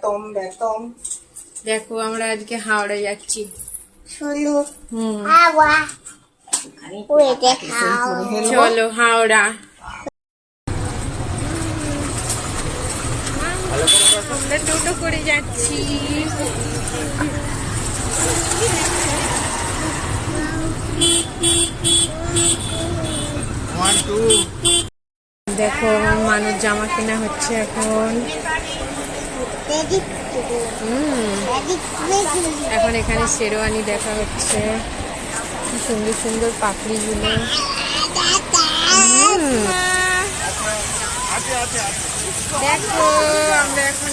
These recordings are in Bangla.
বেতম বেতম। দেখো আমরা আজকে হাওড়া যাচ্ছি। চলো হাওড়া। আমরা টোটো করে যাচ্ছি। দেখো আমার মানুষ জামা কেনা হচ্ছে এখন। এখন এখানে শেরওয়ানি দেখা হচ্ছে, কি সুন্দর সুন্দর পাপড়িগুলো। দেখো আমরা এখন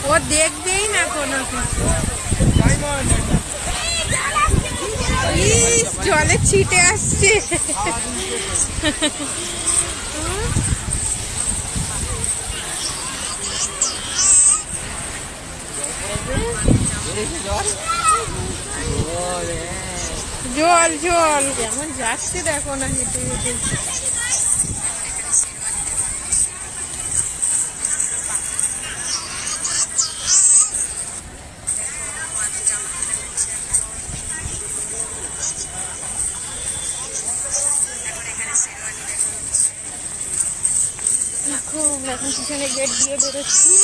ও দেখবেই না কোনো কিছু। জলে ছিটে আসছে। জল জল কেমন যাচ্ছে দেখো না হেঁটে হেঁটে। দেখো এখন পিছনে গেট দিয়ে বেরোচ্ছি।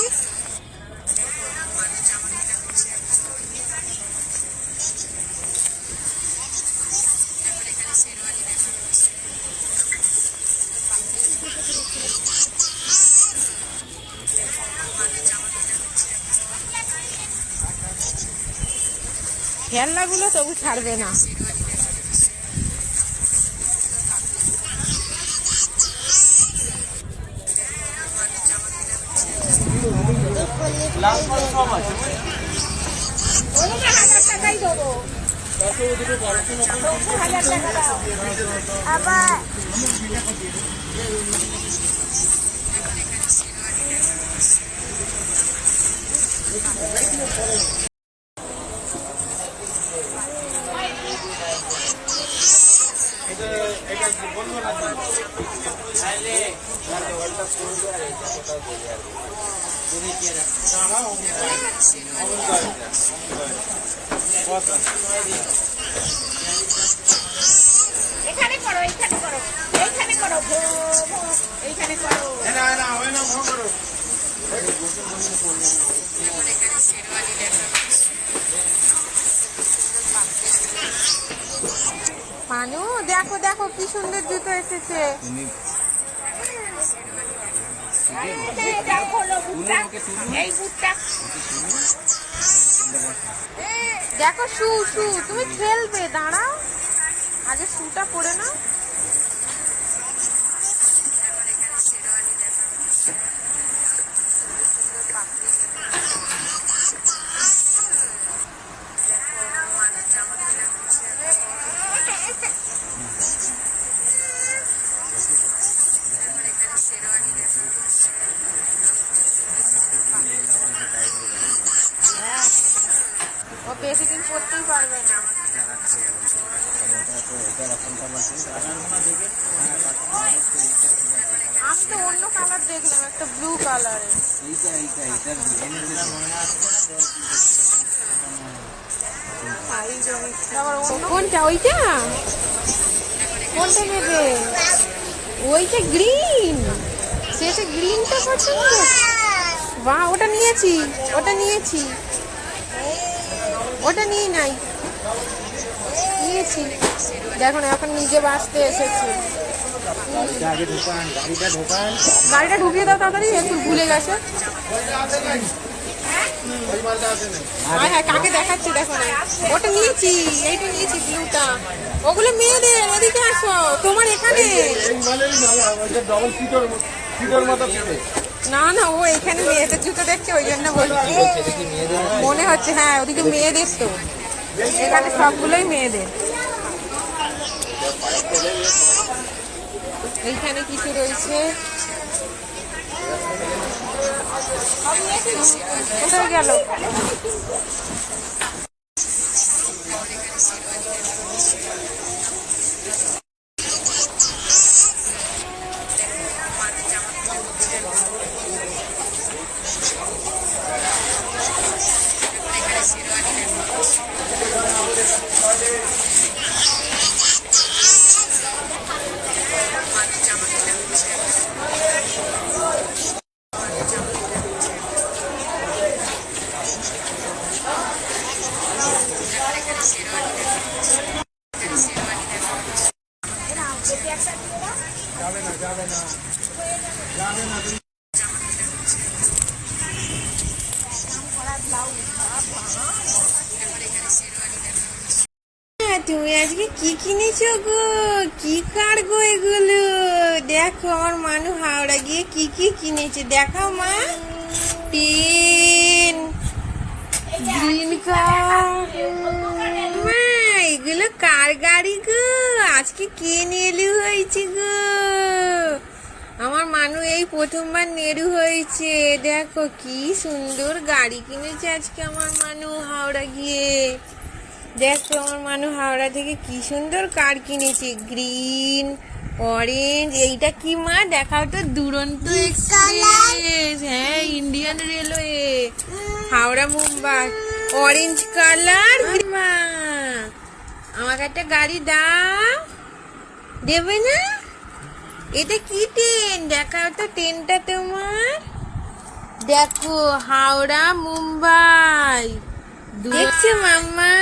খেলনাগুলো তবু ছাড়বে না। এখানে করো, এইখানে করো, এইখানে করো, এইখানে করো। মানু দেখো দেখো কি সুন্দর জুতো এসেছে। দেখো শু শু, তুমি খেলবে, দাঁড়াও আগে শুটা পরে নাও। ও বেশি দিন পরতেই পারবে না। আমি তো অন্য কালার দেখলাম, একটা ব্লু কালারের। কোনটা? ওইটা কোনটা নেবে? ওইটা গ্রিন, সেটা গ্রিনটা পছন্দ। বাহ, ওটা নিয়েছি, ওটা নিয়েছি, ওটা নিয়ে নাই, নিয়েছি। দেখো না এখন নিজে বাঁচতে এসেছে। গাড়িটা ঢুকিয়ে দাও তাড়াতাড়ি, একটু ভুলে গেছে। হ্যাঁ হ্যাঁ, কাকে দেখাচ্ছে দেখো না। ওটা নিয়েছি, এইটা নিয়েছি ব্লুটা। ওগুলো মেয়েদের, এদিকে আসো, তোমার এখানে না না, ও এখানে মেয়েদের জুতো দেখছে ওই জন্য বলছি। মনে হচ্ছে হ্যাঁ, ওদিকে মেয়েদের, তো এখানে সবগুলোই মেয়েদের। এইখানে কিছু রয়েছে। কোথায় গেল? তুমি আজকে কি কিনেছো গো? কি কার গো এগুলো? দেখো আমার মানু হাওড়া গিয়ে কি কি কিনেছে দেখাও মা। পেন, গ্রিন কার, মা এগুলো কার গাড়ি গো? আজকে কে নেলু হয়েছে গো? আমার মানু এই প্রথমবার নেড়ু হয়েছে। দেখো কি সুন্দর গাড়ি কিনেছে আজকে আমার মানু হাওড়া গিয়ে। দেখো আমার মানু হাওড়া থেকে কি সুন্দর কার কিনেছে, গ্রিন, অরেঞ্জ। এইটা কি মা দেখাও তো? দুরন্ত এক্সপ্রেস। হ্যাঁ, Indian railway, Howrah Mumbai. Orange colour. মা আমাকে একটা গাড়ি দাও, দেবে না? এটা কি ট্রেন দেখাও তো? ট্রেনটা তোমার দেখো, হাওড়া মুম্বাই। দেখছো মাম্মা?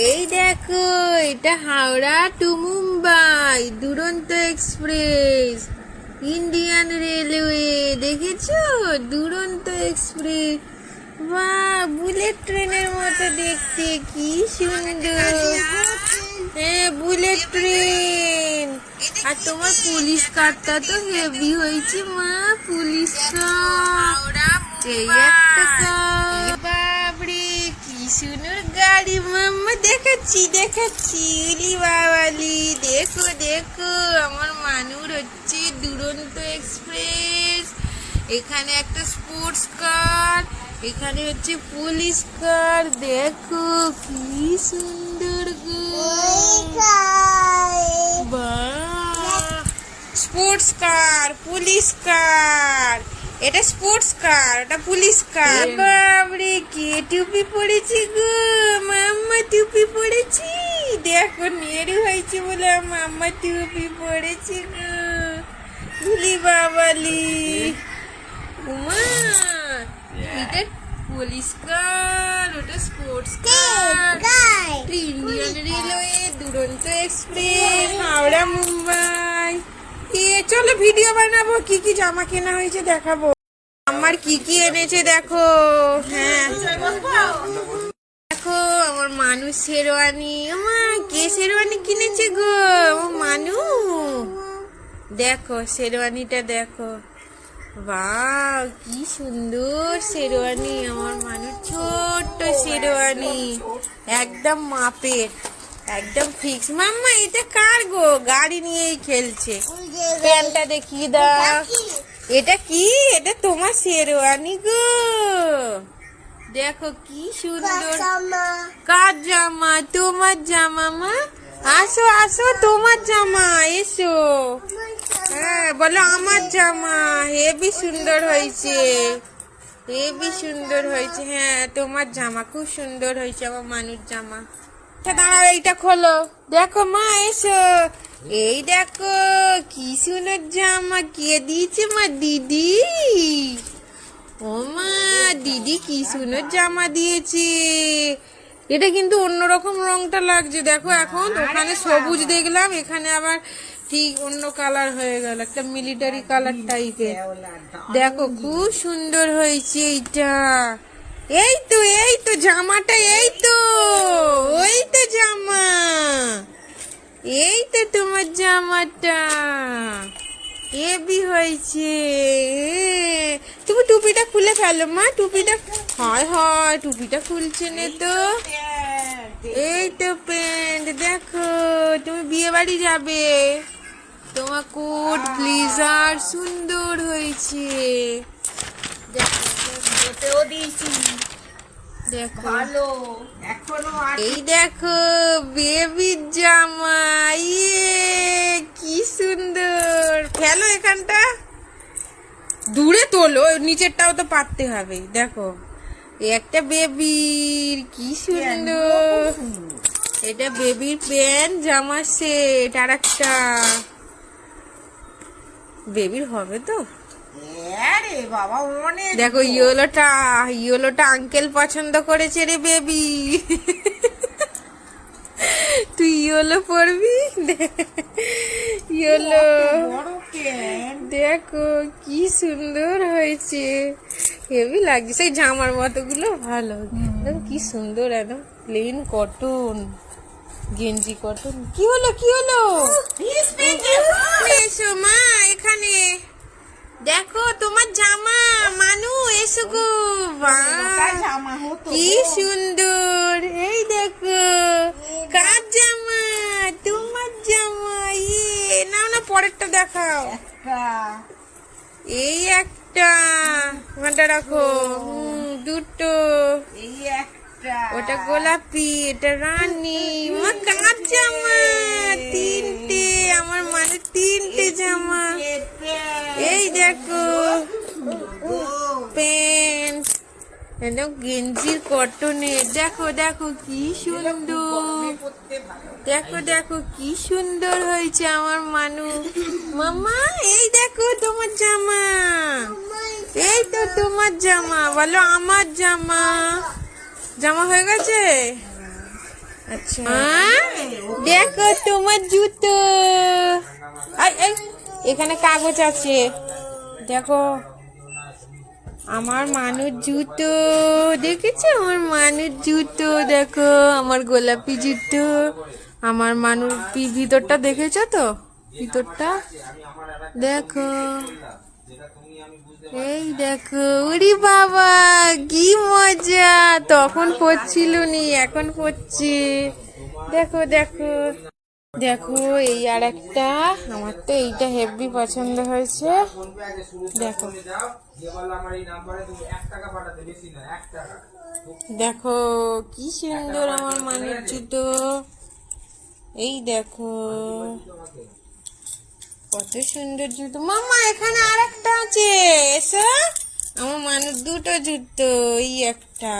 এই দেখো, এটা হাওড়া টু মুম্বাই দুরন্ত এক্সপ্রেস, ইন্ডিয়ান রেলওয়ে। দেখেছো? দুরন্ত এক্সপ্রেস। বাহ, বুলেট ট্রেনের মতো দেখতে, কি সুন্দর। হ্যাঁ, বুলেট ট্রেন। আর তোমার পুলিশ কারটা তো হেভি হয়েছে মা, পুলিশ কার। এই একটা কার। বাবরে কি সুন্দর গাড়ি মাম্মা। দেখাচ্ছি দেখাচ্ছি, উলি বাবালি। দেখো দেখো, আমার মানুর হচ্ছে দুরন্ত এক্সপ্রেস। এখানে একটা স্পোর্টস কার, এখানে হচ্ছে পুলিশ কার। দেখো কি সুন্দর গো। বাহ, স্পোর্টস কার, পুলিশ কার। এটা স্পোর্টস কার, ওটা পুলিশ কার। বাবরে কে টুপি পড়েছি গো? মাম্মা টুপি পড়েছি। দেখো নেড়ু হয়েছে বলে মাম্মা টুপি পড়েছি গো। ভুলি বাবালি। উমা, এটা পুলিশ কার, ওটা স্পোর্টস কার। ইন্ডিয়ান রেলওয়ে দুরন্ত এক্সপ্রেস, হাওড়া মুম্বাই। চলো ভিডিও বানাবো, কি কি জামা কেনা হয়েছে দেখাবো। আমার কি কি এনেছে দেখো। হ্যাঁ দেখো, আমার মানুষ শেরওয়ানি। আমার কে শেরওয়ানি কিনেছে গো? আমার মানু। দেখো শেরওয়ানিটা দেখো। বাহ, কি সুন্দর শেরওয়ানি। আমার মানুষ ছোট্ট শেরওয়ানি, একদম মাপের, একদম ফিক্স। মাম্মা এটা কার গো? গাড়ি নিয়েই খেলছে। প্যান্টটা দেখিয়ে দাও। এটা কি? এটা তোমার শেরওয়ানি গো। দেখো কি সুন্দর। কার জামা? তোমার জামা মা। আসো আসো, তোমার জামা, এসো। হ্যাঁ বলো আমার জামা। হেবি সুন্দর হয়েছে, হেবি সুন্দর হয়েছে। হ্যাঁ তোমার জামা খুব সুন্দর হয়েছে, আমার মানুষ জামা। দাঁড়াও, এইটা খোলো। দেখো মা, এসো। এই দেখো কি সুন্দর জামা। কে দিয়েছে মা? দিদি। ও মা, দিদি কি সুন্দর জামা দিয়েছে। এটা কিন্তু অন্যরকম রংটা লাগছে। দেখো এখন ওখানে সবুজ দেখলাম, এখানে আবার ঠিক অন্য কালার হয়ে গেল, একটা মিলিটারি কালার টাইপের। দেখো খুব সুন্দর হয়েছে এইটা। এই তো এই তো জামাটা, এই তো ওই তো জামা, এই তো তোমার জামাটা হেবি হয়েছে। তুমি টুপিটা খুলে ফেলো মা, টুপিটা। হয় হয়, টুপিটা খুলছে না তো। এই তো প্যান্ট। দেখো তুমি বিয়ে বাড়ি যাবে, তোমার কোট ব্লেজার সুন্দর হয়েছে। দেখো এই দেখো বেবির জামা, কি সুন্দর। ফেলো এখানটা, দূরে তোলো, নিচেরটাও তো পারতে হবে। দেখো একটা বেবির, কি সুন্দর। এটা বেবির প্যান্ট জামা সেট। আর একটা বেবির হবে তো। দেখো ইয়েলোটা আঙ্কেল পছন্দ করেছে রে বেবি। তুই ইয়েলো পরবি, ইয়েলো। দেখো কি সুন্দর হয়েছে, হেভি লাগছে। সেই জামার মতো গুলো ভালো, কি সুন্দর। একদম প্লেন কটন, গেঞ্জি কটন। কি হলো কি হলো? এসো মা এখানে, দেখো তোমার জামা। মানু এসো গো, কি সুন্দর। এই দেখো কার জামা? তোমার জামা। নাও না, পরেরটা দেখাও। এই একটা, ওখানটা রাখো। দুটো, ওটা গোলাপি, এটা রানী। মা কার জামা? তিনটে, আমার মানে তিনটে জামা। এই দেখো প্যান্ট, একদম গেঞ্জির কটনের। দেখো দেখো কি সুন্দর। দেখো দেখো কি সুন্দর হয়েছে আমার মানু। মামা এই দেখো তোমার জামা, এই তো তোমার জামা। বলো আমার জামা। জামা হয়ে গেছে? আচ্ছা দেখো তোমার জুতো। এখানে কাগজ আছে, দেখো আমার মানুষ জুতো। দেখেছো আমার মানুষ জুতো? দেখো আমার গোলাপি জুতো, আমার মানুষ। ভিতরটা দেখেছো তো? ভিতরটা দেখো। এই দেখো, ওরে বাবা কি মজা। তখন পড়ছিল নি, এখন পড়ছে। দেখো দেখো দেখো। এই আর একটা, আমার তো এইটা হেভি পছন্দ হয়েছে। দেখো দেখো কি সুন্দর আমার মানের জুতো। এই দেখো কত সুন্দর জুতো। মামা এখানে আর একটা আছে, এসো। আমার মানুষ দুটো জুতো, এই একটা।